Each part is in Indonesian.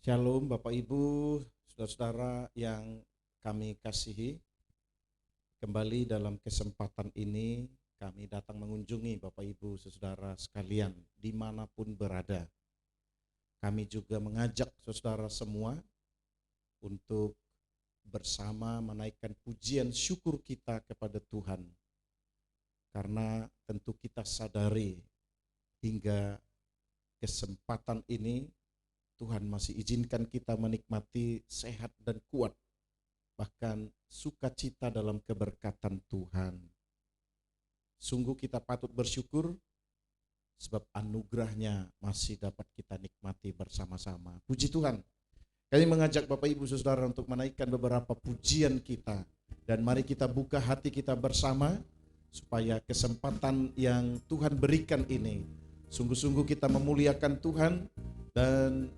Shalom Bapak Ibu, saudara-saudara yang kami kasihi. Kembali dalam kesempatan ini kami datang mengunjungi Bapak Ibu saudara sekalian dimanapun berada. Kami juga mengajak saudara semua untuk bersama menaikkan pujian syukur kita kepada Tuhan. Karena tentu kita sadari hingga kesempatan ini Tuhan masih izinkan kita menikmati sehat dan kuat, bahkan sukacita dalam keberkatan Tuhan. Sungguh kita patut bersyukur sebab anugerahnya masih dapat kita nikmati bersama-sama. Puji Tuhan. Kami mengajak Bapak Ibu Saudara untuk menaikkan beberapa pujian kita, dan mari kita buka hati kita bersama supaya kesempatan yang Tuhan berikan ini sungguh-sungguh kita memuliakan Tuhan, dan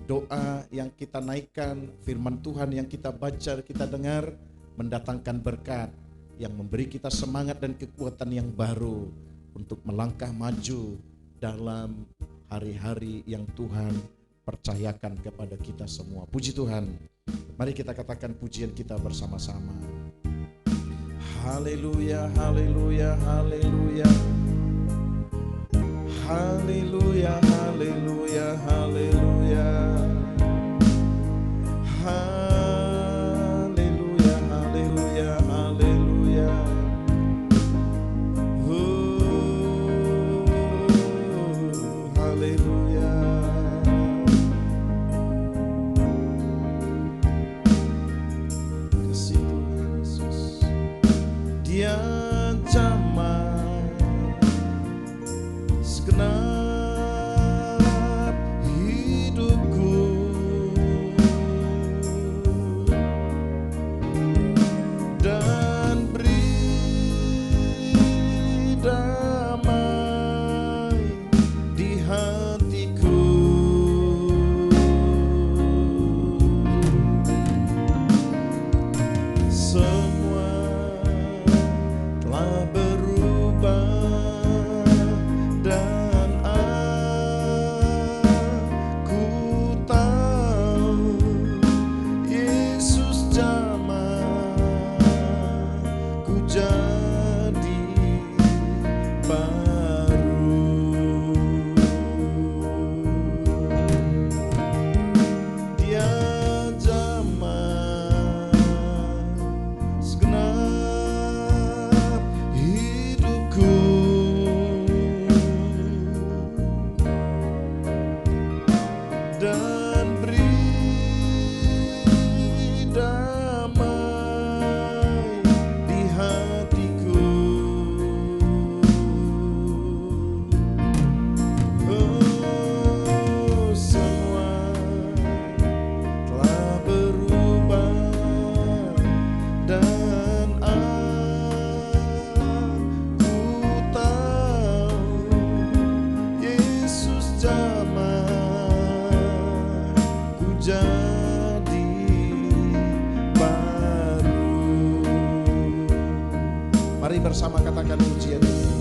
doa yang kita naikkan, firman Tuhan yang kita baca, kita dengar, mendatangkan berkat yang memberi kita semangat dan kekuatan yang baru untuk melangkah maju dalam hari-hari yang Tuhan percayakan kepada kita semua. Puji Tuhan. Mari kita katakan pujian kita bersama-sama. Haleluya, haleluya, haleluya. Haleluya, haleluya, haleluya. Haleluya, haleluya, haleluya. Haleluya. Kasih Tuhan Yesus. Dia zaman segenap hidupku, dan beri damai di hatiku. Semua telah berubah, dan aku tahu Yesus jamah ku jadi baru. Dia jamah segenap hidupku, dan beri damai di hatiku. Oh, semua telah berubah, dan aku tahu Yesus jamah ku jadi baru. Mari bersama katakan pujian ini.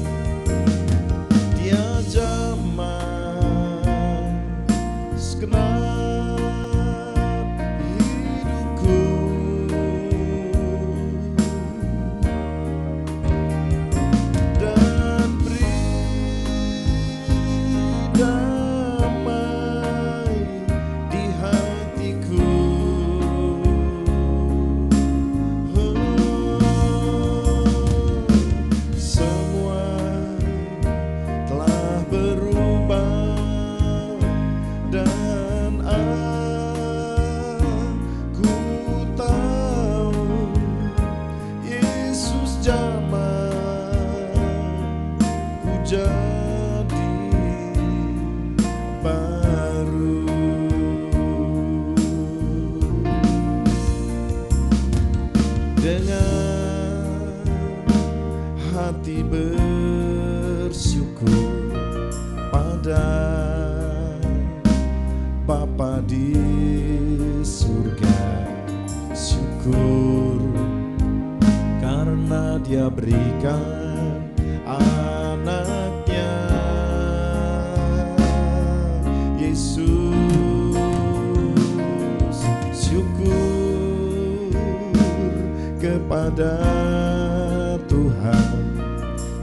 Dia jamah segenap hidupku, dan beri damai di hatiku. Semua telah berubah, dan aku tahu Yesus jamah ku jadi baru. Dengan hati bersyukur pada Bapa di surga, syukur karena Dia berikan anaknya Yesus. kepada Tuhan,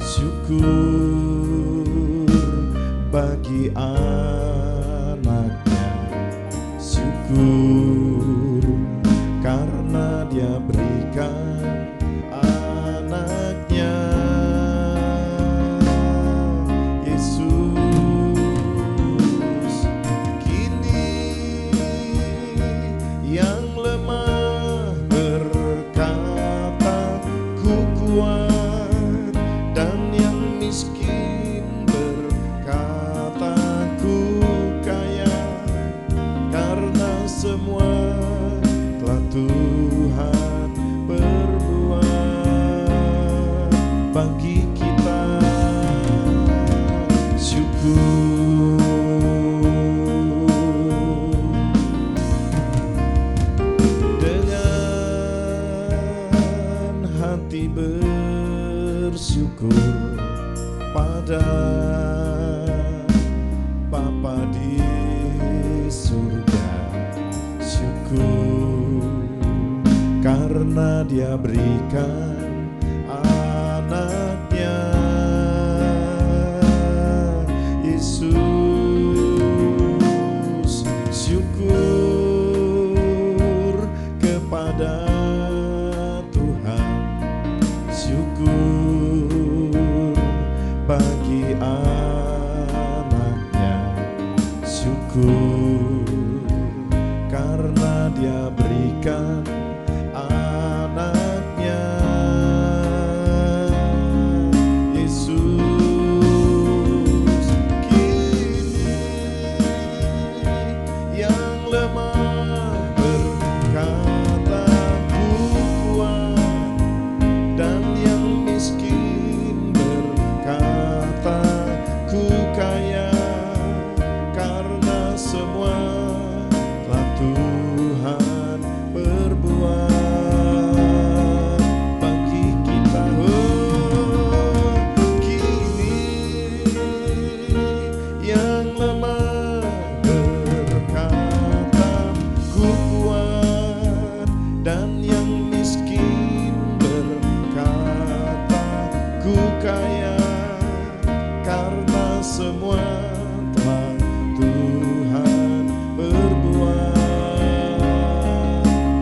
syukur bagi anaknya, syukur karena Dia berikan anaknya, Yesus. Kini yang lemah berkata, ku kuat, dan yang miskin berkata, ku kaya, karena semua telah Tuhan perbuat bagi kita. Syukur dengan hati bersyukur pada Bapa di surga, syukur karena Dia berikan anaknya, Yesus. Syukur kepada Tuhan, syukur bagi anaknya, syukur karena Dia berikan anaknya, Yesus. Kini yang lemah berkata, ku kuat, dan yang miskin berkata, ku kaya, karena semua telah Tuhan perbuat bagi kita. Oh, kini yang lemah berkata, ku kuat, dan yang miskin berkata, ku kaya, karena semua telah Tuhan berbuat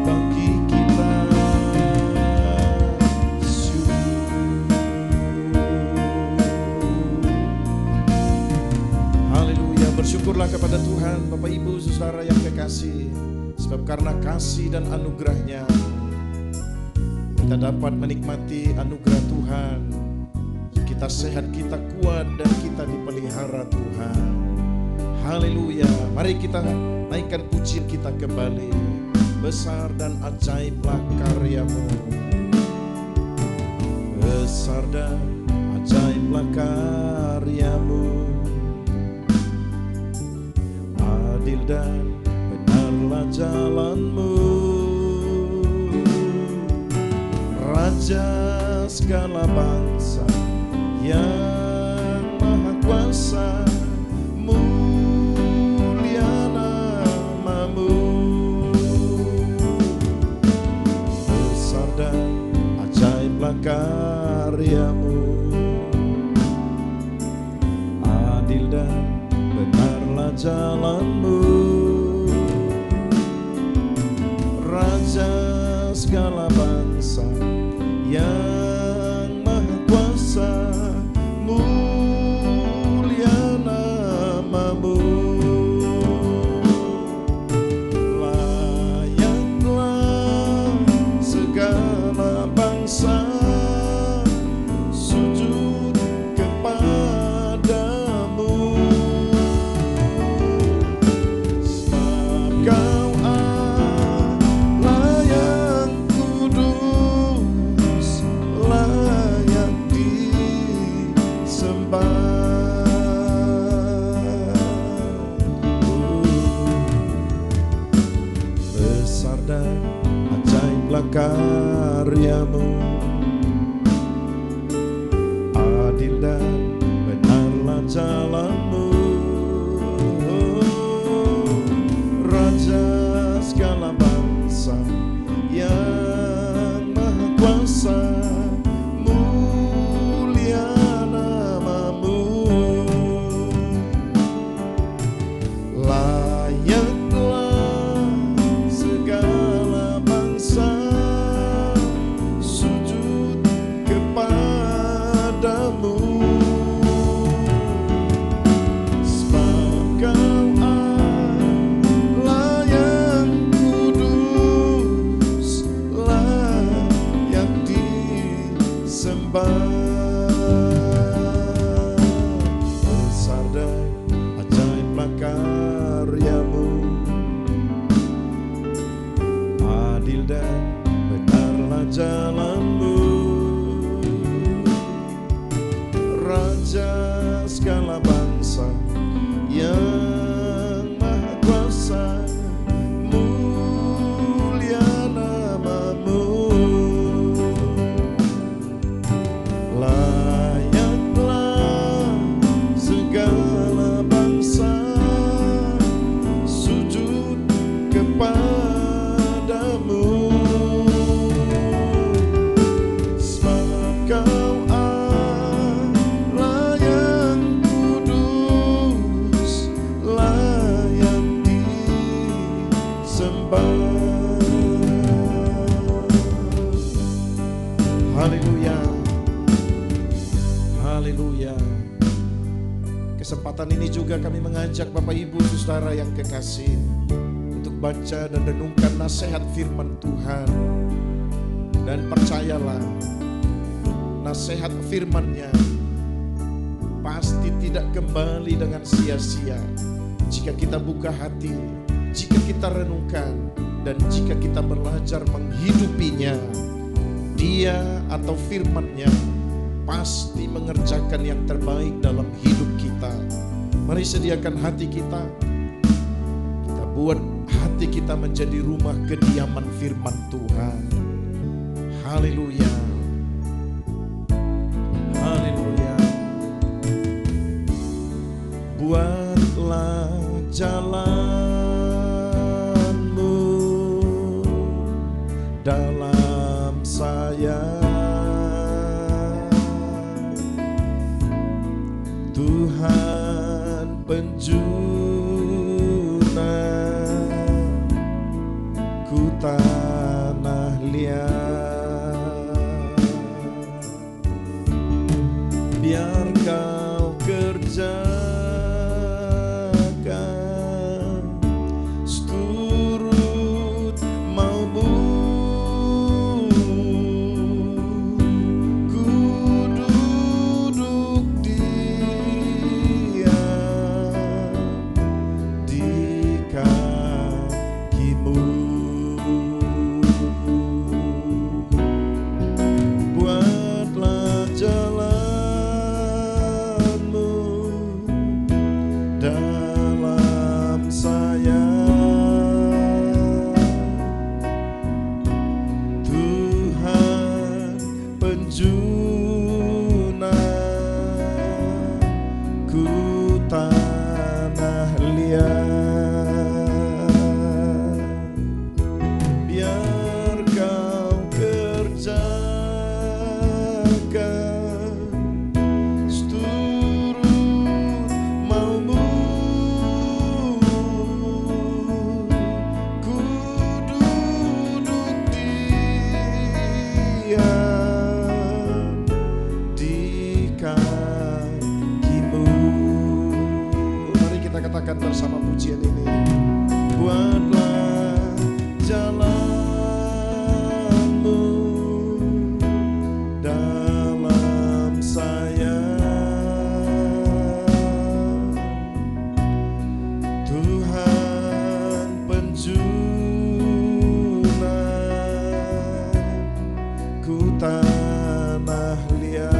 bagi kita. Haleluya, bersyukurlah kepada Tuhan Bapak Ibu Saudara yang kekasih, sebab karena kasih dan anugerah-Nya kita dapat menikmati anugerah Tuhan. Kita sehat, kita kuat, dan kita dipelihara Tuhan. Haleluya. Mari kita naikkan pujian kita kembali. Besar dan ajaiblah karya-Mu, besar dan ajaiblah karya-Mu, adil dan benarlah jalan-Mu, Raja segala bangsa yang maha kuasa, mulia nama-Mu, besar dan ajaiblah karya-Mu, adil dan benarlah jalan-Mu, Raja segala bangsa yang maha kuasa, mulia nama-Mu. Layaklah segala bangsa sujud kepadamu, sebab Kau Allah yang kudus, layak disembah. Besar dan ajaiblah karya-Mu, adil dan benarlah jalan-Mu, Raja segala bangsa yang maha kuasa, adil dan benarlah jalanmu, Raja segala bangsa yang maha kuasa, mulia namamu. Layaklah segala bangsa sujud kepadamu, sebab kau Allah yang kudus, layak disembah. Haleluya, haleluya. Kesempatan ini juga kami mengajak Bapak Ibu Saudara yang kekasih untuk baca dan renungkan nasihat firman Tuhan. Dan percayalah, nasihat firman-Nya pasti tidak kembali dengan sia-sia jika kita buka hati, jika kita renungkan, dan jika kita belajar menghidupinya. Dia atau firman-Nya pasti mengerjakan yang terbaik dalam hidup kita. Mari sediakan hati kita, kita buat hati kita menjadi rumah kediaman firman Tuhan. Haleluya, haleluya. Buatlah jalanmu dalam saya, Tuhan penjuna ku tanah liat. Biar kau kerjakan seturut maumu, ku duduk diam di kakimu. Buatlah jalanmu dalam saya, Tuhan penjuna ku tanah liat. Biar kau kerjakan seturut maumu, ku duduk diam di kakimu. Mari kita katakan bersama pujian ini. Buatlah jalanmu dalam saya, Tuhan penjuna ku tanah liat.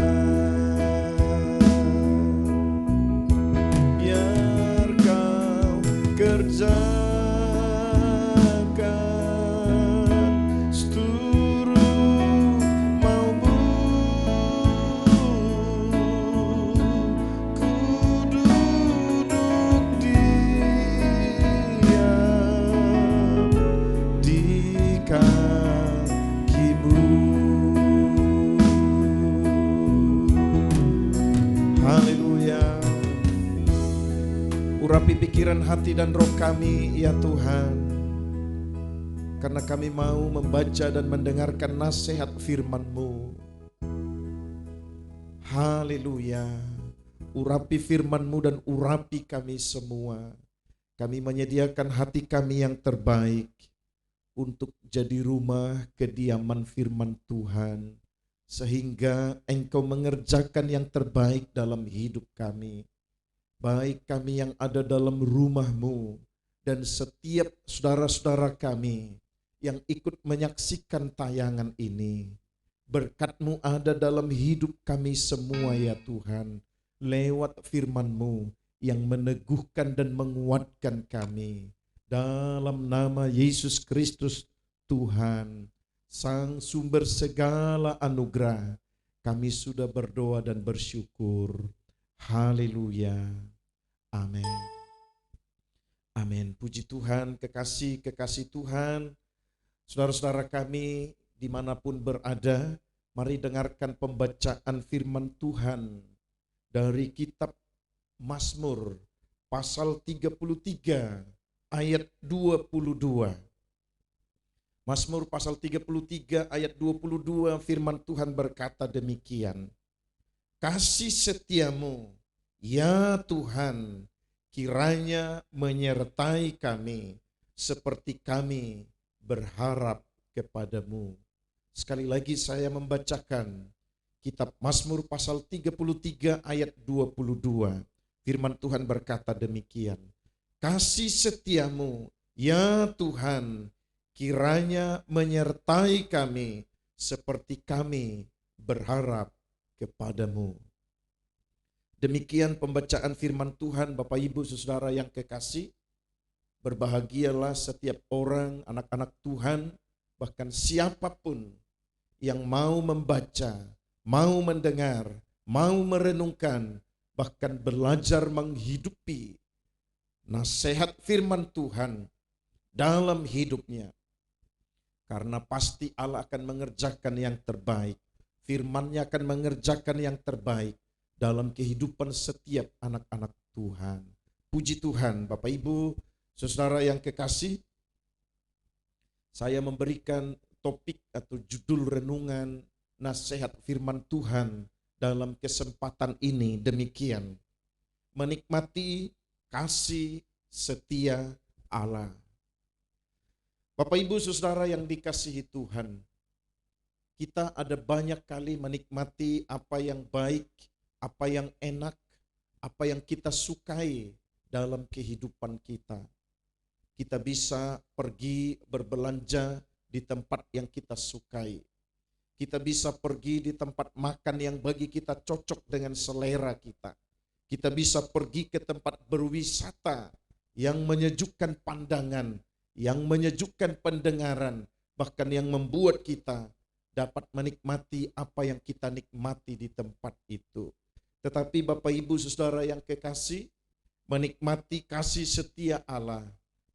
Biar kau kerjakan seturut maumu, ku duduk diam di kakimu. Haleluya. Urapi pikiran, hati, dan roh kami, ya Tuhan, karena kami mau membaca dan mendengarkan nasihat firman-Mu. Haleluya. Urapi firman-Mu dan urapi kami semua. Kami menyediakan hati kami yang terbaik untuk jadi rumah kediaman firman Tuhan, sehingga Engkau mengerjakan yang terbaik dalam hidup kami. Baik kami yang ada dalam rumah-Mu dan setiap saudara-saudara kami yang ikut menyaksikan tayangan ini. Berkat-Mu ada dalam hidup kami semua ya Tuhan, lewat firman-Mu yang meneguhkan dan menguatkan kami. Dalam nama Yesus Kristus Tuhan, Sang sumber segala anugerah, kami sudah berdoa dan bersyukur. Haleluya. Amin. Amin. Puji Tuhan, kekasih-kekasih Tuhan, saudara-saudara kami dimanapun berada, mari dengarkan pembacaan firman Tuhan dari kitab Mazmur pasal 33 ayat 22. Mazmur pasal 33 ayat 22, firman Tuhan berkata demikian. Kasih setiamu, ya Tuhan, kiranya menyertai kami seperti kami berharap kepadamu. Sekali lagi saya membacakan kitab Mazmur pasal 33 ayat 22. Firman Tuhan berkata demikian. Kasih setiamu, ya Tuhan, kiranya menyertai kami seperti kami berharap kepadamu. Demikian pembacaan firman Tuhan, Bapak Ibu Saudara yang kekasih. Berbahagialah setiap orang, anak-anak Tuhan, bahkan siapapun yang mau membaca, mau mendengar, mau merenungkan, bahkan belajar menghidupi nasihat firman Tuhan dalam hidupnya. Karena pasti Allah akan mengerjakan yang terbaik. Firman-Nya akan mengerjakan yang terbaik dalam kehidupan setiap anak-anak Tuhan. Puji Tuhan, Bapak Ibu, saudara yang kekasih, saya memberikan topik atau judul renungan nasihat firman Tuhan dalam kesempatan ini demikian. Menikmati kasih setia Allah. Bapak Ibu Saudara yang dikasihi Tuhan, kita ada banyak kali menikmati apa yang baik, apa yang enak, apa yang kita sukai dalam kehidupan kita. Kita bisa pergi berbelanja di tempat yang kita sukai. Kita bisa pergi di tempat makan yang bagi kita cocok dengan selera kita. Kita bisa pergi ke tempat berwisata yang menyejukkan pandangan, yang menyejukkan pendengaran, bahkan yang membuat kita dapat menikmati apa yang kita nikmati di tempat itu. Tetapi Bapak Ibu Saudara yang kekasih, menikmati kasih setia Allah,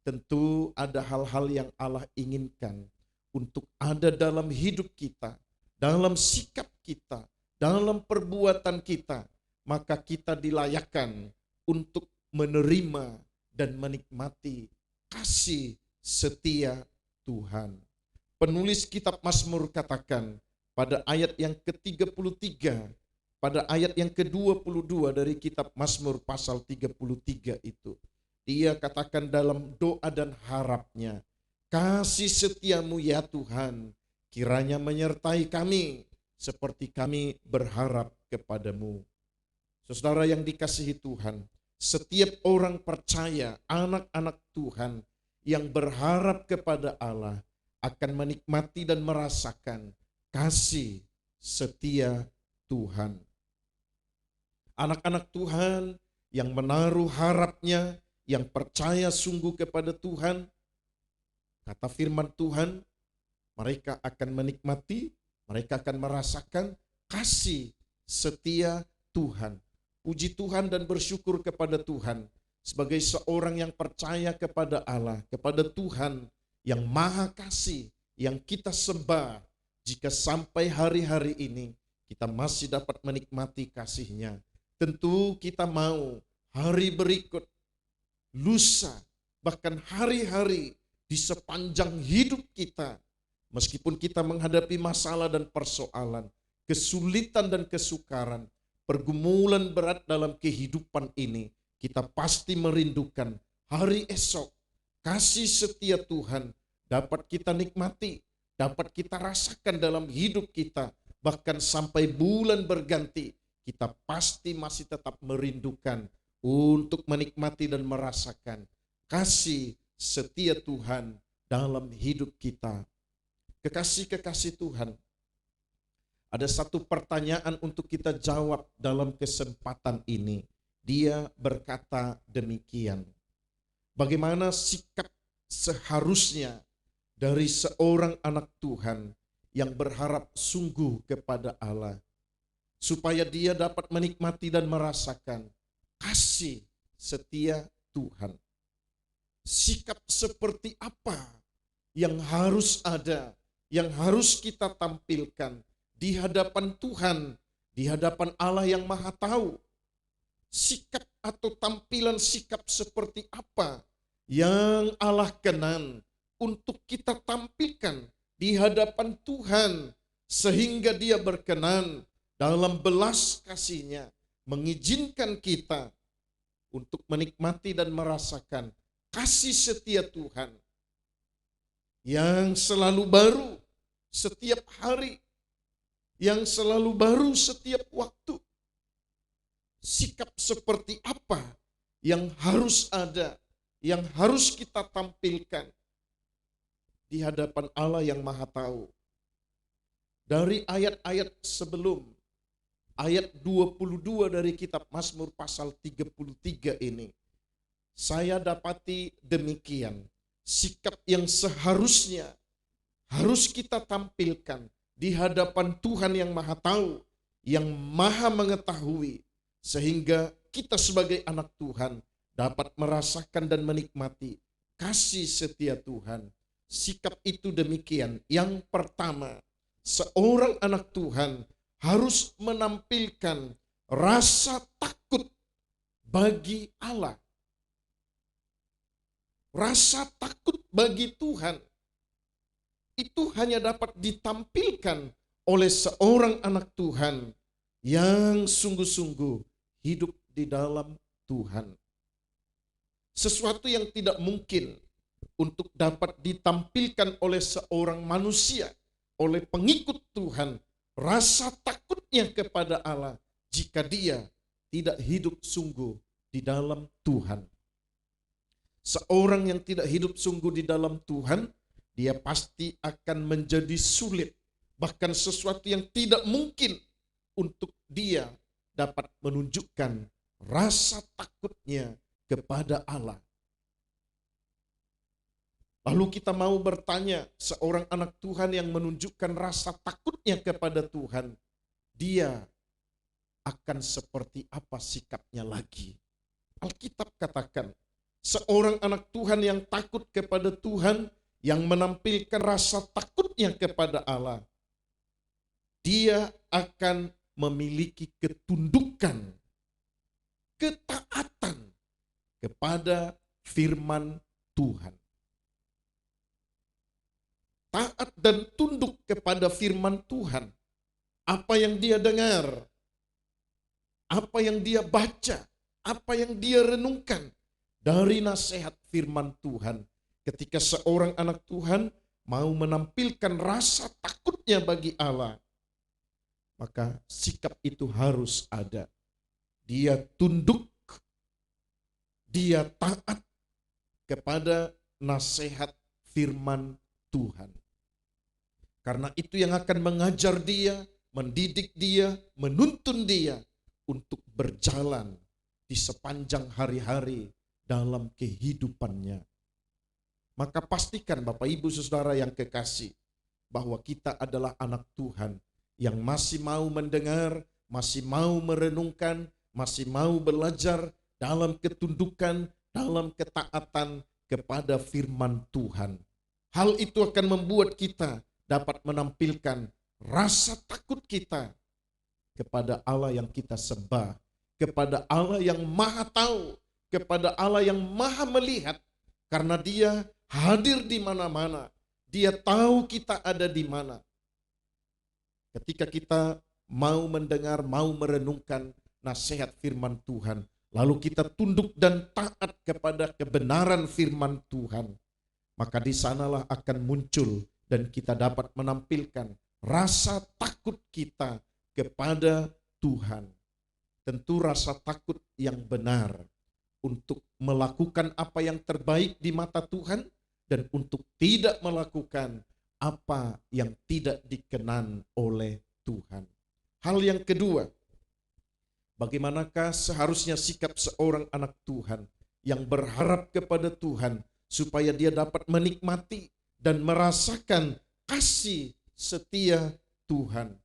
tentu ada hal-hal yang Allah inginkan untuk ada dalam hidup kita, dalam sikap kita, dalam perbuatan kita, maka kita dilayakkan untuk menerima dan menikmati kasih setia Tuhan. Penulis kitab Mazmur katakan pada ayat yang ke-33, pada ayat yang ke-22 dari kitab Mazmur pasal 33 itu. Dia katakan dalam doa dan harapnya, kasih setiamu ya Tuhan, kiranya menyertai kami seperti kami berharap kepadamu. Saudara yang dikasihi Tuhan, setiap orang percaya, anak-anak Tuhan yang berharap kepada Allah akan menikmati dan merasakan kasih setia Tuhan. Anak-anak Tuhan yang menaruh harapnya, yang percaya sungguh kepada Tuhan, kata firman Tuhan, mereka akan menikmati, mereka akan merasakan kasih setia Tuhan. Puji Tuhan dan bersyukur kepada Tuhan sebagai seorang yang percaya kepada Allah, kepada Tuhan yang maha kasih, yang kita sembah. Jika sampai hari-hari ini kita masih dapat menikmati kasih-Nya, tentu kita mau hari berikut, lusa, bahkan hari-hari di sepanjang hidup kita, meskipun kita menghadapi masalah dan persoalan, kesulitan dan kesukaran, pergumulan berat dalam kehidupan ini, kita pasti merindukan hari esok. Kasih setia Tuhan dapat kita nikmati, dapat kita rasakan dalam hidup kita, bahkan sampai bulan berganti, kita pasti masih tetap merindukan untuk menikmati dan merasakan kasih setia Tuhan dalam hidup kita. Kekasih-kekasih Tuhan, ada satu pertanyaan untuk kita jawab dalam kesempatan ini. Dia berkata demikian, bagaimana sikap seharusnya dari seorang anak Tuhan yang berharap sungguh kepada Allah, supaya dia dapat menikmati dan merasakan kasih setia Tuhan. Sikap seperti apa yang harus ada, yang harus kita tampilkan di hadapan Tuhan, di hadapan Allah yang Maha Tahu. Sikap atau tampilan sikap seperti apa yang Allah kenan untuk kita tampilkan di hadapan Tuhan, sehingga Dia berkenan dalam belas kasih-Nya mengizinkan kita untuk menikmati dan merasakan kasih setia Tuhan yang selalu baru setiap hari, yang selalu baru setiap waktu. Sikap seperti apa yang harus ada, yang harus kita tampilkan di hadapan Allah yang Maha Tahu. Dari ayat-ayat sebelum, ayat 22 dari kitab Mazmur pasal 33 ini, saya dapati demikian. Sikap yang seharusnya harus kita tampilkan di hadapan Tuhan yang Maha Tahu, yang Maha Mengetahui, sehingga kita sebagai anak Tuhan dapat merasakan dan menikmati kasih setia Tuhan. Sikap itu demikian. Yang pertama, seorang anak Tuhan harus menampilkan rasa takut bagi Allah. Rasa takut bagi Tuhan itu hanya dapat ditampilkan oleh seorang anak Tuhan yang sungguh-sungguh hidup di dalam Tuhan. Sesuatu yang tidak mungkin untuk dapat ditampilkan oleh seorang manusia, oleh pengikut Tuhan, rasa takutnya kepada Allah jika dia tidak hidup sungguh di dalam Tuhan. Seorang yang tidak hidup sungguh di dalam Tuhan, dia pasti akan menjadi sulit, bahkan sesuatu yang tidak mungkin untuk dia dapat menunjukkan rasa takutnya kepada Allah. Lalu kita mau bertanya, seorang anak Tuhan yang menunjukkan rasa takutnya kepada Tuhan, dia akan seperti apa sikapnya lagi? Alkitab katakan, seorang anak Tuhan yang takut kepada Tuhan, yang menampilkan rasa takutnya kepada Allah, dia akan memiliki ketundukan, ketaatan kepada firman Tuhan. Taat dan tunduk kepada firman Tuhan. Apa yang dia dengar, apa yang dia baca, apa yang dia renungkan dari nasihat firman Tuhan. Ketika seorang anak Tuhan mau menampilkan rasa takutnya bagi Allah, maka sikap itu harus ada. Dia tunduk, dia taat kepada nasihat firman Tuhan. Karena itu yang akan mengajar dia, mendidik dia, menuntun dia untuk berjalan di sepanjang hari-hari dalam kehidupannya. Maka pastikan Bapak Ibu Saudara yang kekasih, bahwa kita adalah anak Tuhan yang masih mau mendengar, masih mau merenungkan, masih mau belajar dalam ketundukan, dalam ketaatan kepada firman Tuhan. Hal itu akan membuat kita dapat menampilkan rasa takut kita kepada Allah yang kita sembah, kepada Allah yang Maha Tahu, kepada Allah yang Maha Melihat, karena Dia hadir di mana-mana. Dia tahu kita ada di mana. Ketika kita mau mendengar, mau merenungkan nasihat firman Tuhan, lalu kita tunduk dan taat kepada kebenaran firman Tuhan, maka di sanalah akan muncul dan kita dapat menampilkan rasa takut kita kepada Tuhan. Tentu rasa takut yang benar untuk melakukan apa yang terbaik di mata Tuhan, dan untuk tidak melakukan apa yang tidak dikenan oleh Tuhan. Hal yang kedua, bagaimanakah seharusnya sikap seorang anak Tuhan yang berharap kepada Tuhan supaya dia dapat menikmati dan merasakan kasih setia Tuhan.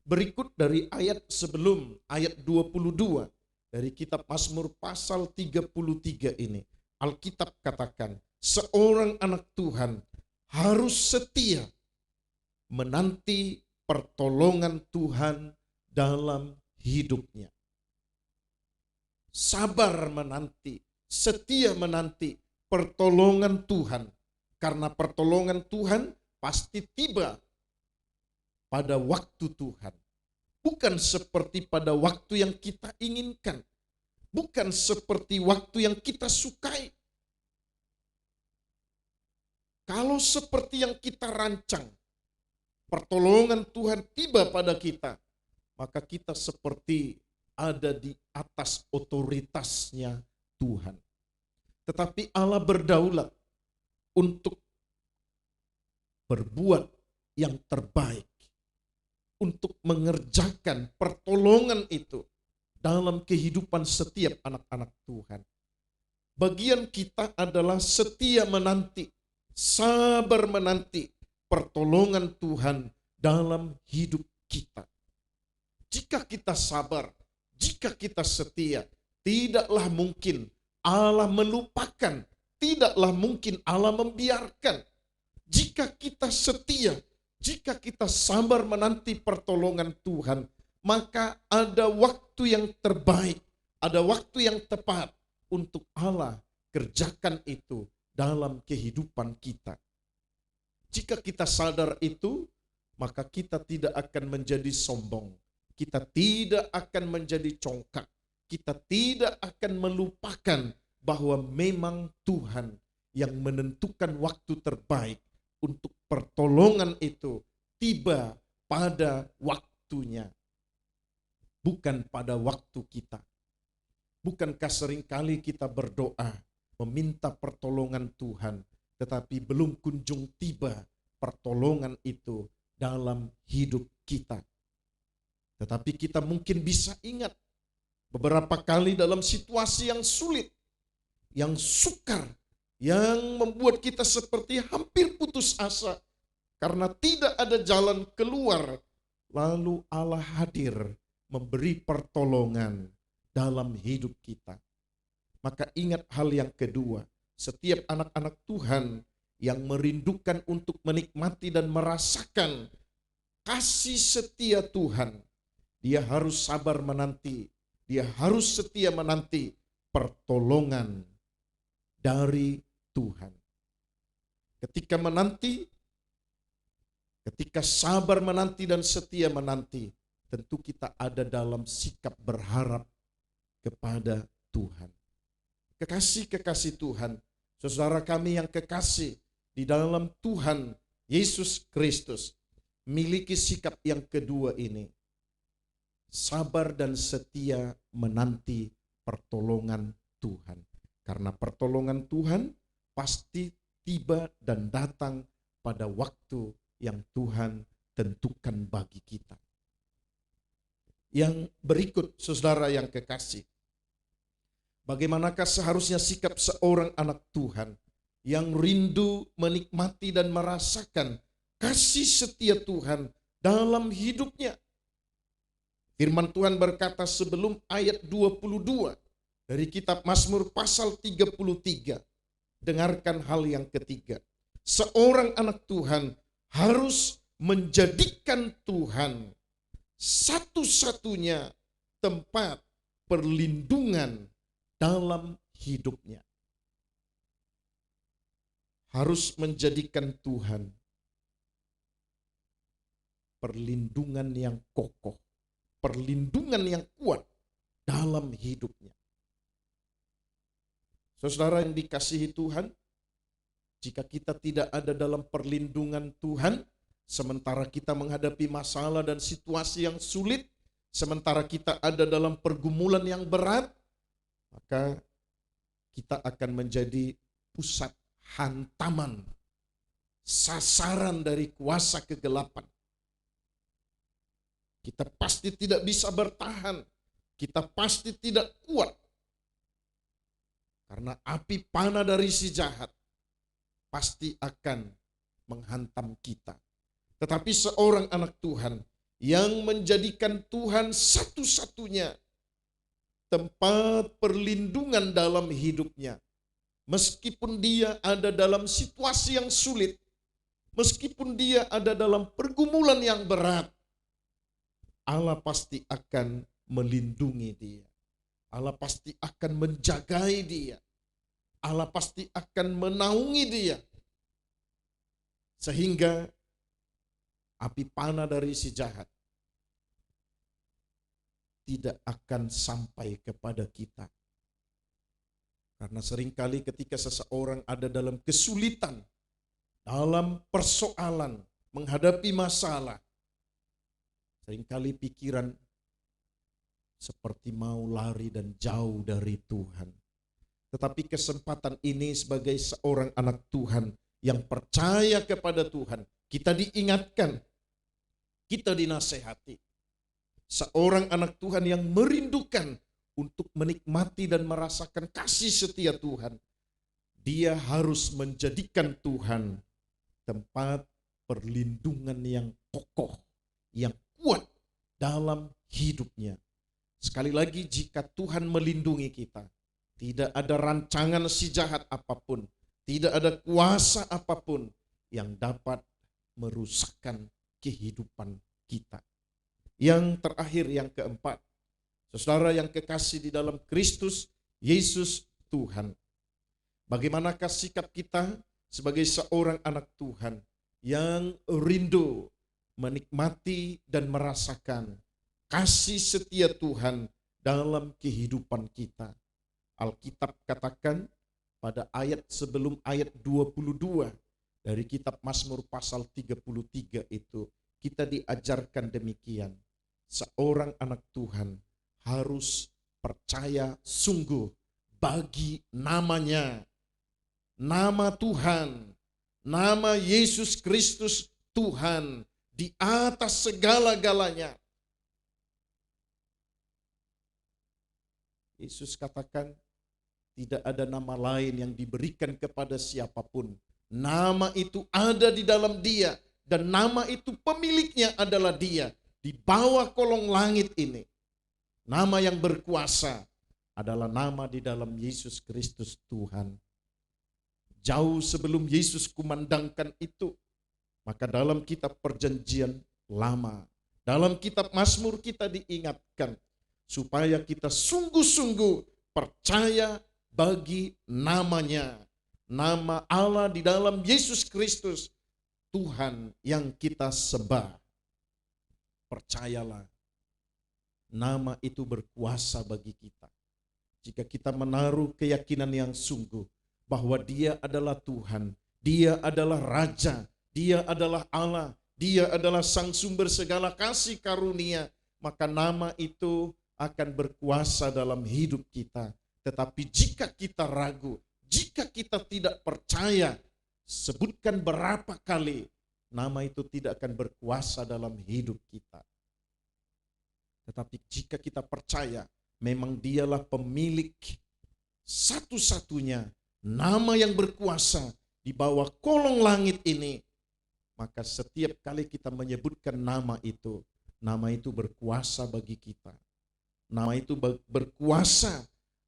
Berikut dari ayat sebelum, ayat 22 dari kitab Mazmur pasal 33 ini. Alkitab katakan, seorang anak Tuhan harus setia menanti pertolongan Tuhan dalam hidupnya. Sabar menanti, setia menanti pertolongan Tuhan. Karena pertolongan Tuhan pasti tiba pada waktu Tuhan. Bukan seperti pada waktu yang kita inginkan. Bukan seperti waktu yang kita sukai. Kalau seperti yang kita rancang, pertolongan Tuhan tiba pada kita, maka kita seperti ada di atas otoritasnya Tuhan. Tetapi Allah berdaulat untuk berbuat yang terbaik, untuk mengerjakan pertolongan itu dalam kehidupan setiap anak-anak Tuhan. Bagian kita adalah setia menanti, sabar menanti pertolongan Tuhan dalam hidup kita. Jika kita sabar, jika kita setia, tidaklah mungkin Allah melupakan, tidaklah mungkin Allah membiarkan. Jika kita setia, jika kita sabar menanti pertolongan Tuhan, maka ada waktu yang terbaik, ada waktu yang tepat untuk Allah kerjakan itu dalam kehidupan kita. Jika kita sadar itu, maka kita tidak akan menjadi sombong. Kita tidak akan menjadi congkak. Kita tidak akan melupakan bahwa memang Tuhan yang menentukan waktu terbaik untuk pertolongan itu tiba pada waktunya. Bukan pada waktu kita. Bukankah seringkali kita berdoa meminta pertolongan Tuhan, tetapi belum kunjung tiba pertolongan itu dalam hidup kita. Tetapi kita mungkin bisa ingat beberapa kali dalam situasi yang sulit, yang sukar, yang membuat kita seperti hampir putus asa karena tidak ada jalan keluar. Lalu Allah hadir memberi pertolongan dalam hidup kita. Maka ingat hal yang kedua, setiap anak-anak Tuhan yang merindukan untuk menikmati dan merasakan kasih setia Tuhan, dia harus sabar menanti, dia harus setia menanti pertolongan dari Tuhan. Ketika menanti, ketika sabar menanti dan setia menanti, tentu kita ada dalam sikap berharap kepada Tuhan. Kekasih-kekasih Tuhan, saudara kami yang kekasih di dalam Tuhan Yesus Kristus, miliki sikap yang kedua ini. Sabar dan setia menanti pertolongan Tuhan. Karena pertolongan Tuhan pasti tiba dan datang pada waktu yang Tuhan tentukan bagi kita. Yang berikut, saudara yang kekasih, bagaimanakah seharusnya sikap seorang anak Tuhan yang rindu menikmati dan merasakan kasih setia Tuhan dalam hidupnya? Firman Tuhan berkata sebelum ayat 22 dari kitab Mazmur pasal 33. Dengarkan hal yang ketiga. Seorang anak Tuhan harus menjadikan Tuhan satu-satunya tempat perlindungan dalam hidupnya. Harus menjadikan Tuhan perlindungan yang kokoh, perlindungan yang kuat dalam hidupnya. Saudara yang dikasihi Tuhan, jika kita tidak ada dalam perlindungan Tuhan, sementara kita menghadapi masalah dan situasi yang sulit, sementara kita ada dalam pergumulan yang berat, maka kita akan menjadi pusat hantaman, sasaran dari kuasa kegelapan. Kita pasti tidak bisa bertahan, kita pasti tidak kuat. Karena api panah dari si jahat pasti akan menghantam kita. Tetapi seorang anak Tuhan yang menjadikan Tuhan satu-satunya tempat perlindungan dalam hidupnya, meskipun dia ada dalam situasi yang sulit, meskipun dia ada dalam pergumulan yang berat, Allah pasti akan melindungi dia. Allah pasti akan menjagai dia. Allah pasti akan menaungi dia. Sehingga api panah dari si jahat tidak akan sampai kepada kita. Karena seringkali ketika seseorang ada dalam kesulitan, dalam persoalan, menghadapi masalah, seringkali pikiran seperti mau lari dan jauh dari Tuhan. Tetapi kesempatan ini sebagai seorang anak Tuhan yang percaya kepada Tuhan, kita diingatkan, kita dinasehati. Seorang anak Tuhan yang merindukan untuk menikmati dan merasakan kasih setia Tuhan, dia harus menjadikan Tuhan tempat perlindungan yang kokoh, yang kuat dalam hidupnya. Sekali lagi, jika Tuhan melindungi kita, tidak ada rancangan si jahat apapun, tidak ada kuasa apapun yang dapat merusakkan kehidupan kita. Yang terakhir, yang keempat, saudara yang kekasih di dalam Kristus Yesus Tuhan. Bagaimanakah sikap kita sebagai seorang anak Tuhan yang rindu menikmati dan merasakan kasih setia Tuhan dalam kehidupan kita? Alkitab katakan pada ayat sebelum ayat 22 dari kitab Mazmur pasal 33 itu, kita diajarkan demikian. Seorang anak Tuhan harus percaya sungguh bagi namanya, nama Tuhan, nama Yesus Kristus Tuhan di atas segala-galanya. Yesus katakan, tidak ada nama lain yang diberikan kepada siapapun. Nama itu ada di dalam Dia, dan nama itu pemiliknya adalah Dia. Di bawah kolong langit ini, nama yang berkuasa adalah nama di dalam Yesus Kristus Tuhan. Jauh sebelum Yesus kumandangkan itu, maka dalam kitab Perjanjian Lama, dalam kitab Mazmur kita diingatkan supaya kita sungguh-sungguh percaya bagi namanya, nama Allah di dalam Yesus Kristus Tuhan yang kita sembah. Percayalah, nama itu berkuasa bagi kita. Jika kita menaruh keyakinan yang sungguh bahwa Dia adalah Tuhan, Dia adalah Raja, Dia adalah Allah, Dia adalah Sang Sumber segala kasih karunia, maka nama itu akan berkuasa dalam hidup kita. Tetapi jika kita ragu, jika kita tidak percaya, sebutkan berapa kali, nama itu tidak akan berkuasa dalam hidup kita. Tetapi jika kita percaya, memang Dialah pemilik satu-satunya nama yang berkuasa di bawah kolong langit ini, maka setiap kali kita menyebutkan nama itu berkuasa bagi kita. Nama itu berkuasa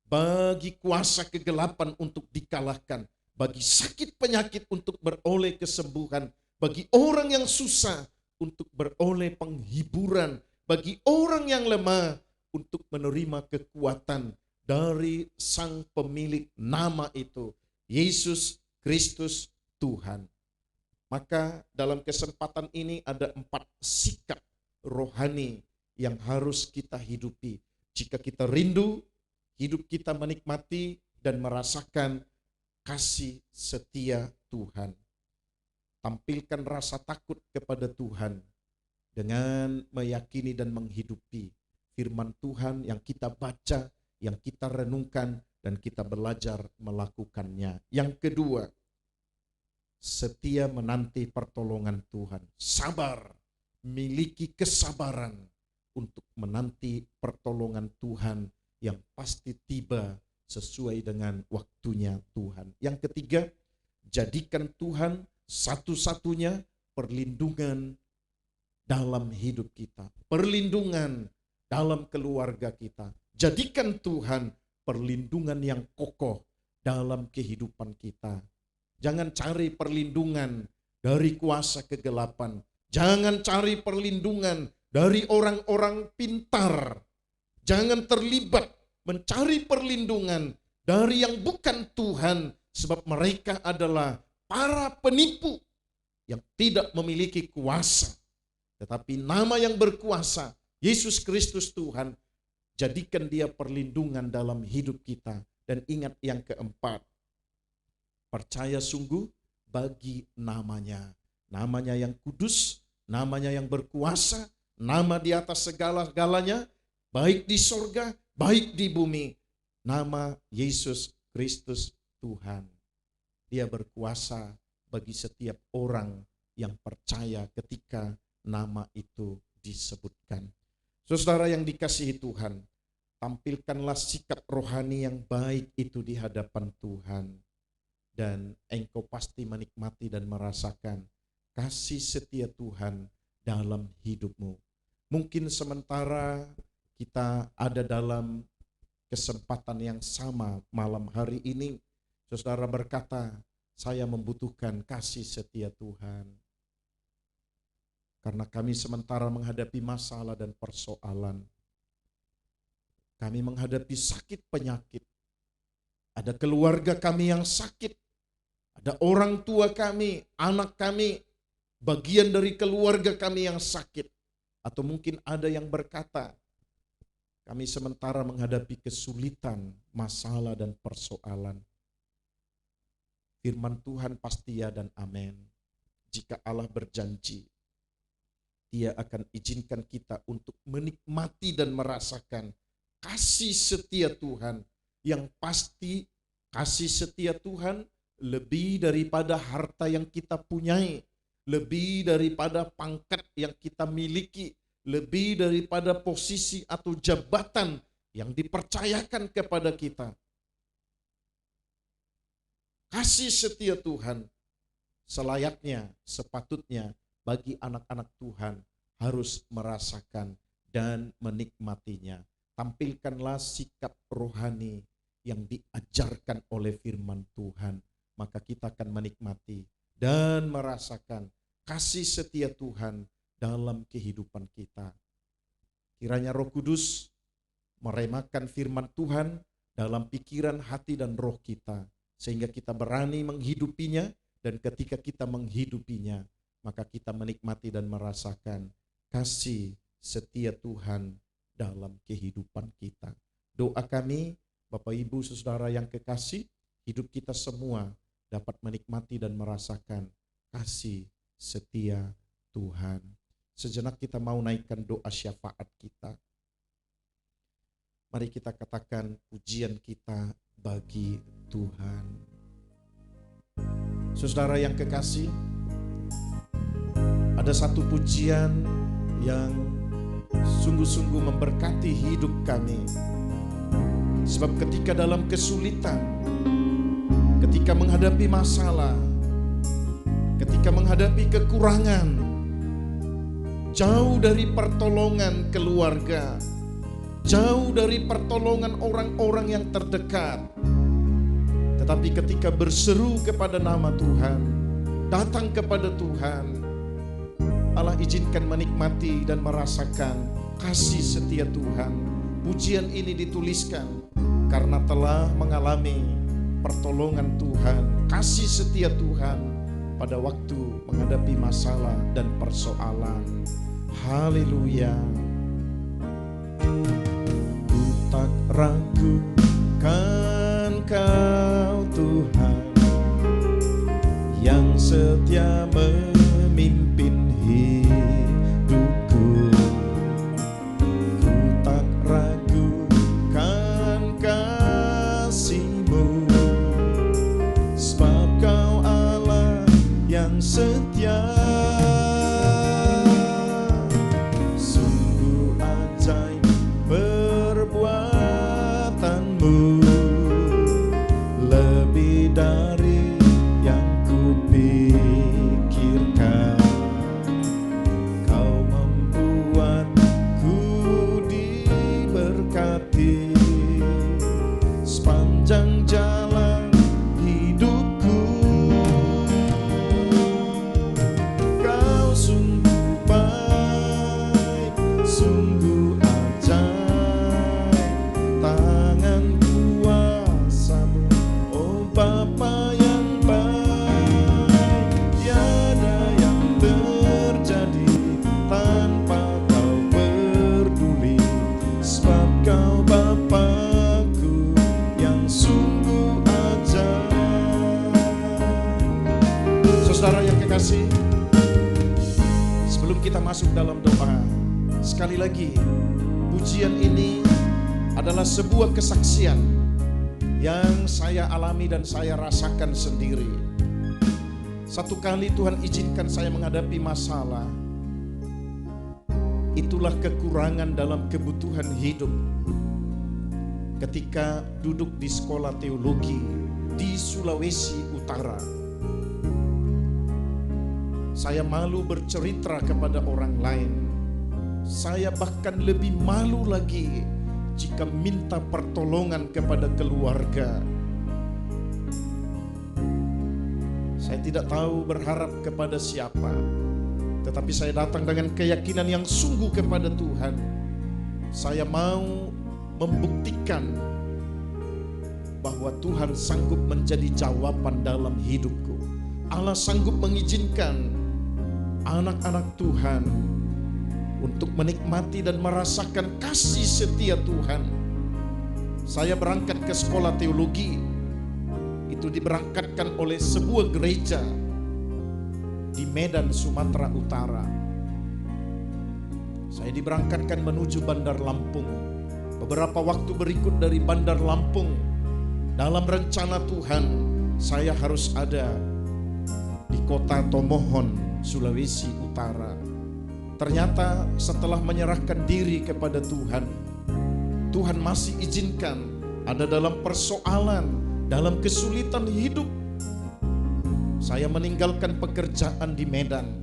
bagi kuasa kegelapan untuk dikalahkan, bagi sakit penyakit untuk beroleh kesembuhan, bagi orang yang susah untuk beroleh penghiburan, bagi orang yang lemah untuk menerima kekuatan dari Sang pemilik nama itu, Yesus Kristus Tuhan. Maka dalam kesempatan ini ada 4 sikap rohani yang harus kita hidupi. Jika kita rindu, hidup kita menikmati dan merasakan kasih setia Tuhan. Tampilkan rasa takut kepada Tuhan dengan meyakini dan menghidupi firman Tuhan yang kita baca, yang kita renungkan, dan kita belajar melakukannya. Yang kedua, setia menanti pertolongan Tuhan. Sabar, miliki kesabaran untuk menanti pertolongan Tuhan yang pasti tiba sesuai dengan waktunya Tuhan. Yang ketiga, jadikan Tuhan satu-satunya perlindungan dalam hidup kita, perlindungan dalam keluarga kita. Jadikan Tuhan perlindungan yang kokoh dalam kehidupan kita. Jangan cari perlindungan dari kuasa kegelapan. Jangan cari perlindungan dari orang-orang pintar. Jangan terlibat mencari perlindungan dari yang bukan Tuhan, sebab mereka adalah para penipu yang tidak memiliki kuasa. Tetapi nama yang berkuasa, Yesus Kristus Tuhan, jadikan dia perlindungan dalam hidup kita. Dan ingat yang keempat, percaya sungguh bagi namanya. Namanya yang kudus, namanya yang berkuasa, nama di atas segala-galanya, baik di sorga, baik di bumi. Nama Yesus Kristus Tuhan. Dia berkuasa bagi setiap orang yang percaya ketika nama itu disebutkan. Saudara yang dikasihi Tuhan, tampilkanlah sikap rohani yang baik itu di hadapan Tuhan. Dan engkau pasti menikmati dan merasakan kasih setia Tuhan dalam hidupmu. Mungkin sementara kita ada dalam kesempatan yang sama malam hari ini, saudara berkata, saya membutuhkan kasih setia Tuhan. Karena kami sementara menghadapi masalah dan persoalan. Kami menghadapi sakit penyakit. Ada keluarga kami yang sakit. Ada orang tua kami, anak kami, bagian dari keluarga kami yang sakit. Atau mungkin ada yang berkata, kami sementara menghadapi kesulitan, masalah dan persoalan. Firman Tuhan pasti ya dan amin. Jika Allah berjanji, Dia akan izinkan kita untuk menikmati dan merasakan kasih setia Tuhan. Yang pasti kasih setia Tuhan lebih daripada harta yang kita punyai, lebih daripada pangkat yang kita miliki, lebih daripada posisi atau jabatan yang dipercayakan kepada kita. Kasih setia Tuhan selayaknya, sepatutnya bagi anak-anak Tuhan harus merasakan dan menikmatinya. Tampilkanlah sikap rohani yang diajarkan oleh firman Tuhan. Maka kita akan menikmati dan merasakan kasih setia Tuhan dalam kehidupan kita. Kiranya Roh Kudus meremakan firman Tuhan dalam pikiran, hati, dan roh kita. Sehingga kita berani menghidupinya, dan ketika kita menghidupinya, maka kita menikmati dan merasakan kasih setia Tuhan dalam kehidupan kita. Doa kami, Bapak Ibu Saudara yang kekasih, hidup kita semua dapat menikmati dan merasakan kasih setia Tuhan. Sejenak kita mau naikkan doa syafaat kita. Mari kita katakan pujian kita bagi Tuhan. Saudara yang kekasih, ada satu pujian yang sungguh-sungguh memberkati hidup kami. Sebab ketika dalam kesulitan, ketika menghadapi masalah, ketika menghadapi kekurangan, jauh dari pertolongan keluarga, jauh dari pertolongan orang-orang yang terdekat, tetapi ketika berseru kepada nama Tuhan, datang kepada Tuhan, Allah izinkan menikmati dan merasakan kasih setia Tuhan. Pujian ini dituliskan karena telah mengalami pertolongan Tuhan, kasih setia Tuhan pada waktu menghadapi masalah dan persoalan. Haleluya. Ku tak ragu kan Kau Tuhan yang setia memimpin hidupku. Ku tak ragu kan kasih-Mu, sebab Kau Allah kita masuk dalam doa. Sekali lagi, pujian ini adalah sebuah kesaksian yang saya alami dan saya rasakan sendiri. Satu kali Tuhan izinkan saya menghadapi masalah. Itulah kekurangan dalam kebutuhan hidup. Ketika duduk di sekolah teologi di Sulawesi Utara, saya malu bercerita kepada orang lain. Saya bahkan lebih malu lagi jika minta pertolongan kepada keluarga. Saya tidak tahu berharap kepada siapa, tetapi saya datang dengan keyakinan yang sungguh kepada Tuhan. Saya mau membuktikan bahwa Tuhan sanggup menjadi jawaban dalam hidupku. Allah sanggup mengizinkan anak-anak Tuhan untuk menikmati dan merasakan kasih setia Tuhan. Saya berangkat ke sekolah teologi. Itu diberangkatkan oleh sebuah gereja di Medan, Sumatera Utara. Saya diberangkatkan menuju Bandar Lampung. Beberapa waktu berikut dari Bandar Lampung, dalam rencana Tuhan, saya harus ada di kota Tomohon, Sulawesi Utara. Ternyata setelah menyerahkan diri kepada Tuhan, Tuhan masih izinkan ada dalam persoalan, dalam kesulitan hidup. Saya meninggalkan pekerjaan di Medan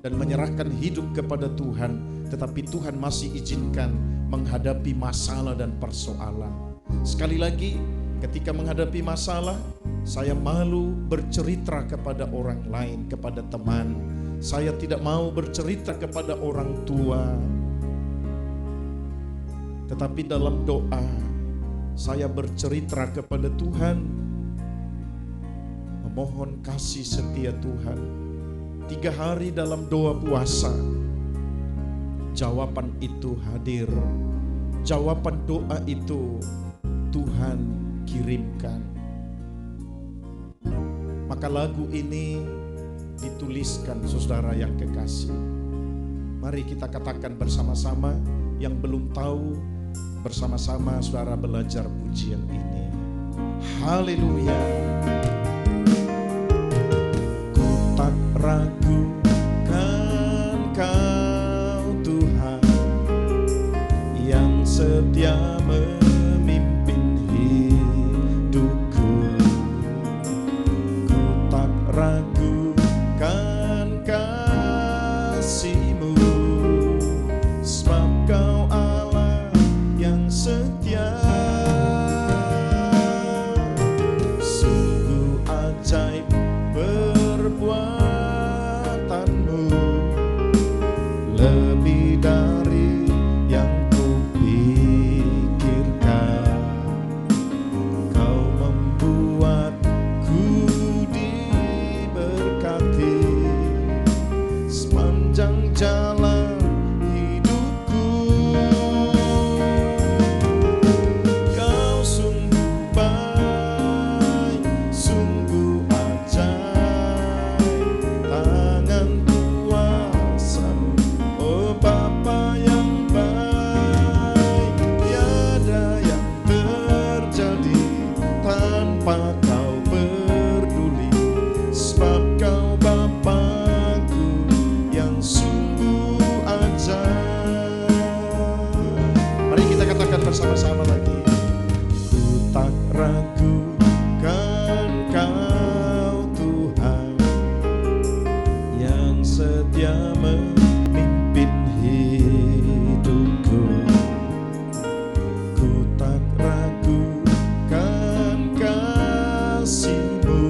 dan menyerahkan hidup kepada Tuhan. Tetapi Tuhan masih izinkan menghadapi masalah dan persoalan. Sekali lagi, ketika menghadapi masalah, saya malu bercerita kepada orang lain, kepada teman. Saya tidak mau bercerita kepada orang tua. Tetapi dalam doa, saya bercerita kepada Tuhan, memohon kasih setia Tuhan. 3 hari dalam doa puasa, jawaban itu hadir. Jawaban doa itu Tuhan kirimkan. Maka lagu ini dituliskan, saudara yang kekasih. Mari kita katakan bersama-sama, yang belum tahu, bersama-sama saudara belajar pujian ini. Haleluya. Ku tak ragukan Kau Tuhan yang setia memimpin hidupku. Ku tak ragukan kasih-Mu, sebab Kau Allah yang setia. Sungguh ajaib perbuatan-Mu, lebih dari yang kupikirkan. Kau membuatku diberkati sepanjang jalan hidupku. Kau sungguh baik, sungguh ajaib, tangan kuasa-Mu, oh Bapa yang baik. Tiada yang terjadi tanpa Kau peduli, sebab Kau Bapa-Ku yang sungguh ajaib. Mari kita katakan bersama-sama lagi. Ku tak ragukan Kau Tuhan yang setia memimpin hidupku. Ku tak ragukan kasih-Mu,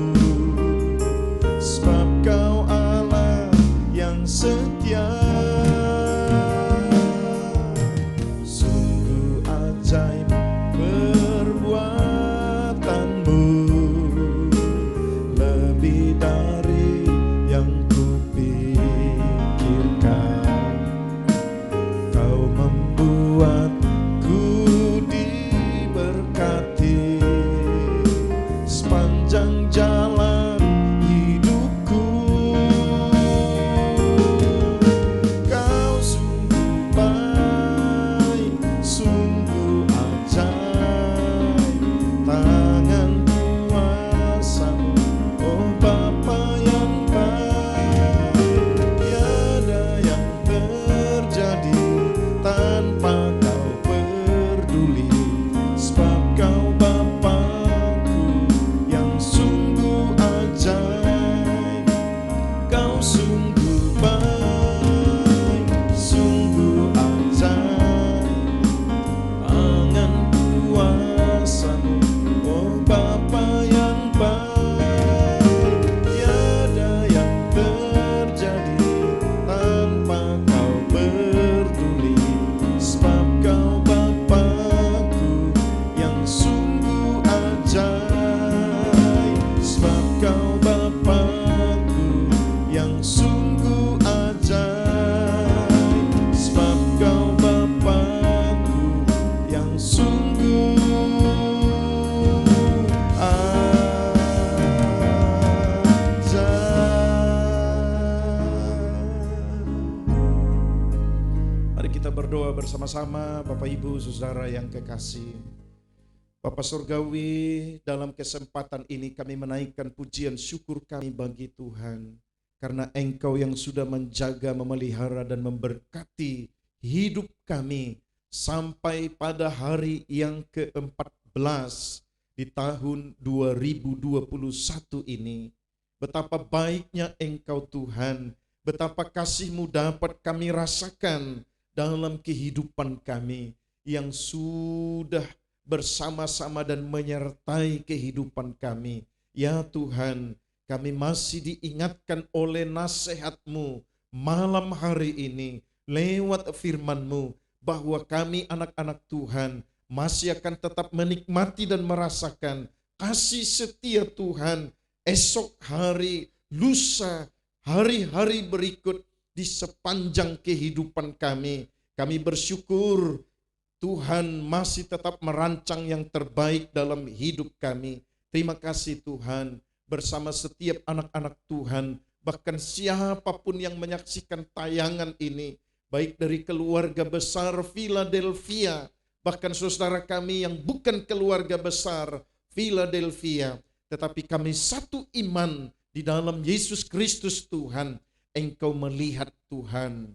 sebab Kau Allah yang setia. Sungguh ajaib perbuatan-Mu, lebih dari yang kupikirkan. Kau membuatku diberkati sepanjang jalan hidupku. kita berdoa bersama-sama, Bapak Ibu Saudara yang kekasih. Bapa Surgawi, dalam kesempatan ini kami menaikkan pujian syukur kami bagi Tuhan. Karena Engkau yang sudah menjaga, memelihara dan memberkati hidup kami sampai pada hari yang ke-14 di tahun 2021 ini. Betapa baiknya Engkau Tuhan, betapa kasih-Mu dapat kami rasakan dalam kehidupan kami yang sudah bersama-sama dan menyertai kehidupan kami. Ya Tuhan, kami masih diingatkan oleh nasihat-Mu malam hari ini lewat firman-Mu bahwa kami anak-anak Tuhan masih akan tetap menikmati dan merasakan kasih setia Tuhan esok hari, lusa, hari-hari berikut di sepanjang kehidupan kami. Kami bersyukur Tuhan masih tetap merancang yang terbaik dalam hidup kami. Terima kasih Tuhan, bersama setiap anak-anak Tuhan, bahkan siapapun yang menyaksikan tayangan ini, baik dari keluarga besar Philadelphia, bahkan saudara kami yang bukan keluarga besar Philadelphia, tetapi kami satu iman di dalam Yesus Kristus Tuhan. Engkau melihat Tuhan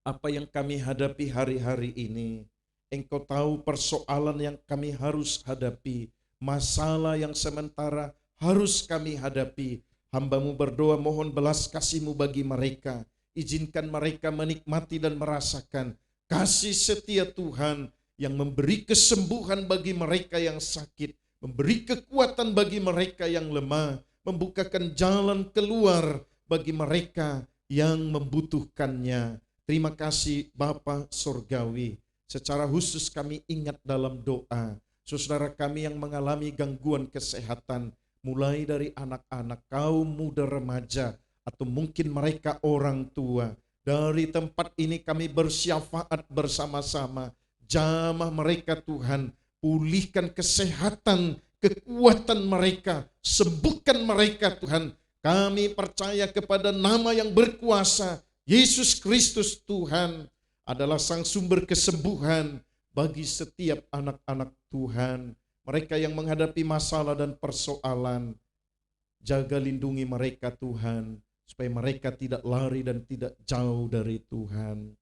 apa yang kami hadapi hari-hari ini. Engkau tahu persoalan yang kami harus hadapi, masalah yang sementara harus kami hadapi. Hamba-Mu berdoa mohon belas kasih-Mu bagi mereka. Izinkan mereka menikmati dan merasakan kasih setia Tuhan yang memberi kesembuhan bagi mereka yang sakit, memberi kekuatan bagi mereka yang lemah, membukakan jalan keluar bagi mereka yang membutuhkannya. Terima kasih Bapa Surgawi. Secara khusus kami ingat dalam doa saudara kami yang mengalami gangguan kesehatan, mulai dari anak-anak, kaum muda remaja, atau mungkin mereka orang tua. Dari tempat ini kami bersyafaat bersama-sama, jamah mereka Tuhan, pulihkan kesehatan, kekuatan mereka, sembuhkan mereka Tuhan. Kami percaya kepada nama yang berkuasa, Yesus Kristus Tuhan adalah sang sumber kesembuhan bagi setiap anak-anak Tuhan. Mereka yang menghadapi masalah dan persoalan, jaga lindungi mereka Tuhan, supaya mereka tidak lari dan tidak jauh dari Tuhan.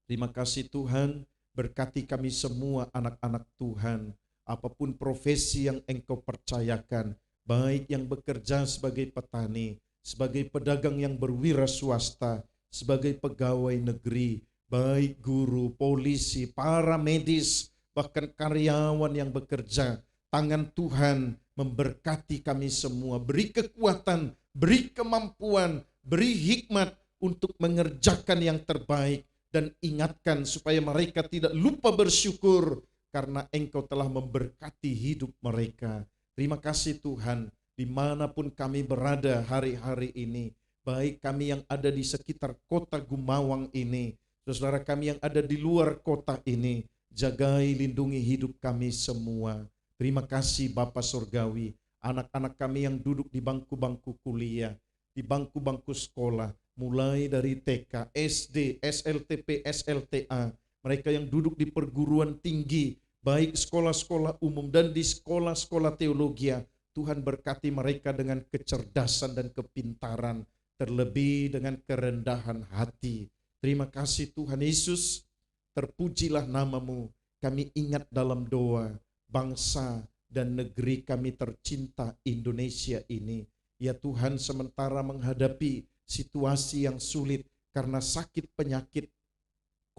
Terima kasih Tuhan, berkati kami semua anak-anak Tuhan, apapun profesi yang Engkau percayakan, baik yang bekerja sebagai petani, sebagai pedagang yang berwira swasta, sebagai pegawai negeri, baik guru, polisi, para medis, bahkan karyawan yang bekerja. Tangan Tuhan memberkati kami semua, beri kekuatan, beri kemampuan, beri hikmat untuk mengerjakan yang terbaik, dan ingatkan supaya mereka tidak lupa bersyukur karena Engkau telah memberkati hidup mereka. Terima kasih Tuhan, dimanapun kami berada hari-hari ini, baik kami yang ada di sekitar kota Gumawang ini, saudara kami yang ada di luar kota ini, jagai lindungi hidup kami semua. Terima kasih Bapa Surgawi, anak-anak kami yang duduk di bangku-bangku kuliah, di bangku-bangku sekolah, mulai dari TK, SD, SLTP, SLTA, mereka yang duduk di perguruan tinggi, baik sekolah-sekolah umum dan di sekolah-sekolah teologi, Tuhan berkati mereka dengan kecerdasan dan kepintaran, terlebih dengan kerendahan hati. Terima kasih Tuhan Yesus, terpujilah nama-Mu. Kami ingat dalam doa bangsa dan negeri kami tercinta Indonesia ini. Ya Tuhan, sementara menghadapi situasi yang sulit karena sakit penyakit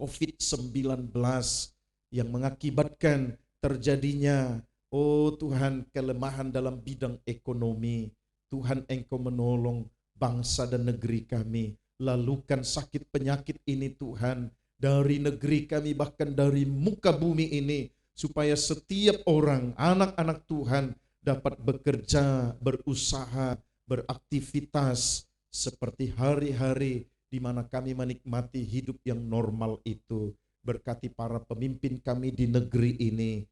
COVID-19 yang mengakibatkan terjadinya, oh Tuhan, kelemahan dalam bidang ekonomi. Tuhan, Engkau menolong bangsa dan negeri kami. Lalukan sakit penyakit ini Tuhan dari negeri kami, bahkan dari muka bumi ini, supaya setiap orang, anak-anak Tuhan dapat bekerja, berusaha, beraktivitas seperti hari-hari di mana kami menikmati hidup yang normal itu. Berkati para pemimpin kami di negeri ini,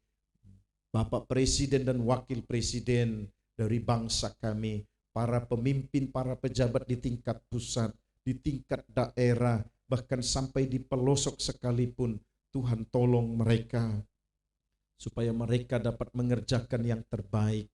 Bapak Presiden dan Wakil Presiden dari bangsa kami, para pemimpin, para pejabat di tingkat pusat, di tingkat daerah, bahkan sampai di pelosok sekalipun. Tuhan tolong mereka supaya mereka dapat mengerjakan yang terbaik,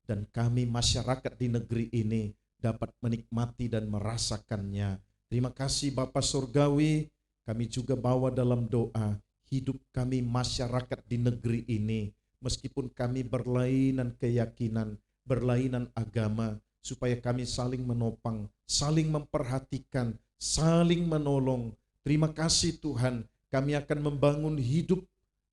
dan kami masyarakat di negeri ini dapat menikmati dan merasakannya. Terima kasih Bapa Surgawi, kami juga bawa dalam doa hidup kami masyarakat di negeri ini, meskipun kami berlainan keyakinan, berlainan agama, supaya kami saling menopang, saling memperhatikan, saling menolong. Terima kasih Tuhan, kami akan membangun hidup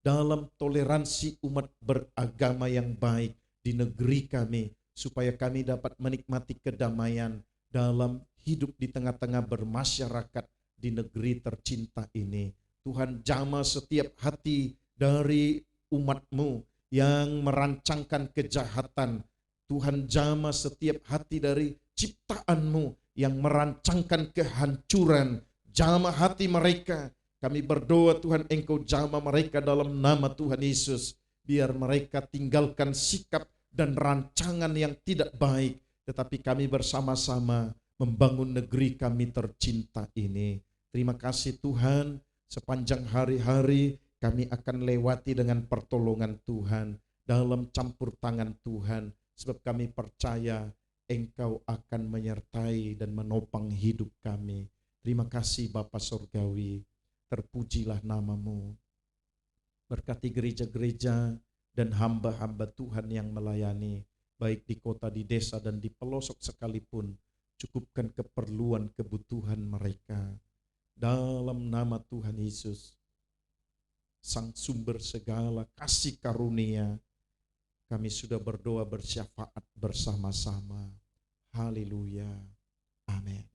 dalam toleransi umat beragama yang baik di negeri kami, supaya kami dapat menikmati kedamaian dalam hidup di tengah-tengah bermasyarakat di negeri tercinta ini. Tuhan, jamah setiap hati dari umat-Mu yang merancangkan kejahatan. Tuhan, jamah setiap hati dari ciptaan-Mu yang merancangkan kehancuran. Jamah hati mereka. Kami berdoa Tuhan, Engkau jamah mereka dalam nama Tuhan Yesus. Biar mereka tinggalkan sikap dan rancangan yang tidak baik, tetapi kami bersama-sama membangun negeri kami tercinta ini. Terima kasih Tuhan, sepanjang hari-hari kami akan lewati dengan pertolongan Tuhan, dalam campur tangan Tuhan, sebab kami percaya Engkau akan menyertai dan menopang hidup kami. Terima kasih Bapa Surgawi, terpujilah nama-Mu. Berkati gereja-gereja dan hamba-hamba Tuhan yang melayani, baik di kota, di desa, dan di pelosok sekalipun. Cukupkan keperluan kebutuhan mereka. Dalam nama Tuhan Yesus, Sang sumber segala kasih karunia, kami sudah berdoa bersyafaat bersama-sama. Haleluya. Amin.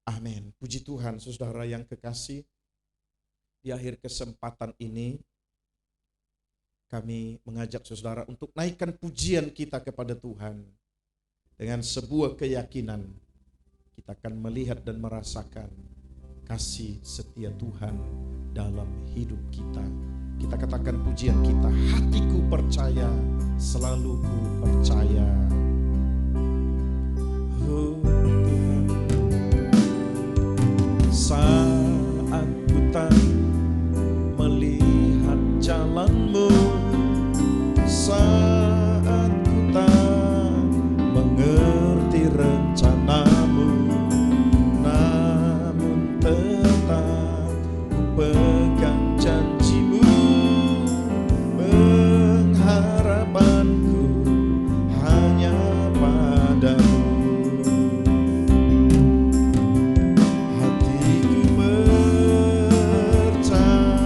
Amin. Puji Tuhan, saudara yang kekasih. Di akhir kesempatan ini, kami mengajak saudara untuk naikkan pujian kita kepada Tuhan. Dengan sebuah keyakinan, kita akan melihat dan merasakan kasih setia Tuhan dalam hidup kita. Kita katakan pujian kita, hatiku percaya, selalu ku percaya. Oh Tuhan, saat ku tak melihat jalan-Mu, saat ku tak mengerti rencana-Mu, namun tetap ku pegang janji-Mu, pengharapanku hanya padamu. Hatiku percaya,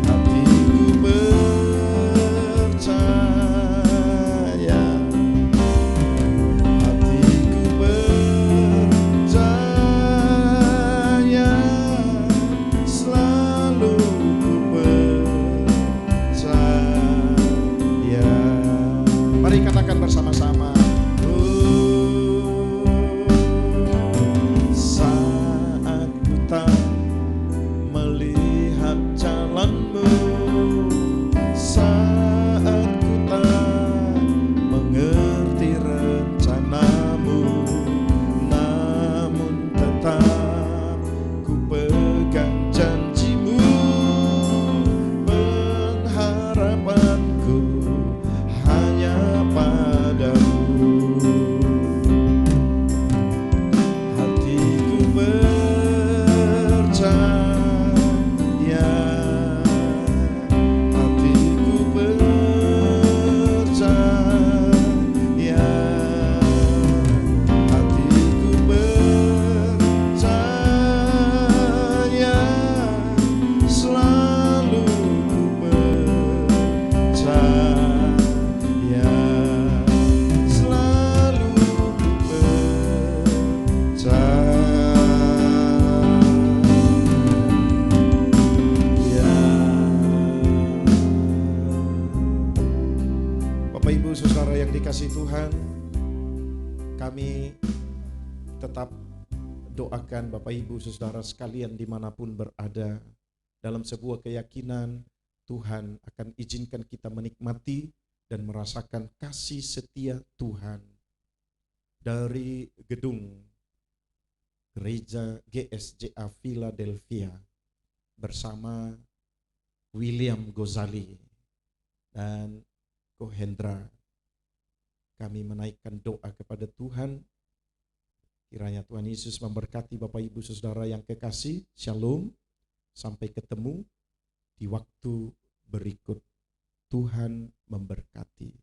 hatiku percaya, hatiku percaya, selalu ku percaya. Mari katakan bersama-sama. Saat ku tak melihat jalan-Mu, saat ku tak mengerti rencana-Mu, namun tetap ku pegang janji-Mu, pengharapanku hanya padamu. Hatiku percaya, hatiku percaya, hatiku percaya, selalu ku percaya, selalu ku percaya. Bapak Ibu Saudara yang dikasihi Tuhan, kami tetap doakan Bapak Ibu Saudara sekalian dimanapun berada, dalam sebuah keyakinan Tuhan akan izinkan kita menikmati dan merasakan kasih setia Tuhan. Dari gedung Gereja GSJA Philadelphia bersama William Gozali dan Ko Hendra. Kami menaikkan doa kepada Tuhan. Kiranya Tuhan Yesus memberkati Bapak Ibu Saudara yang kekasih. Shalom. Sampai ketemu di waktu berikut. Tuhan memberkati.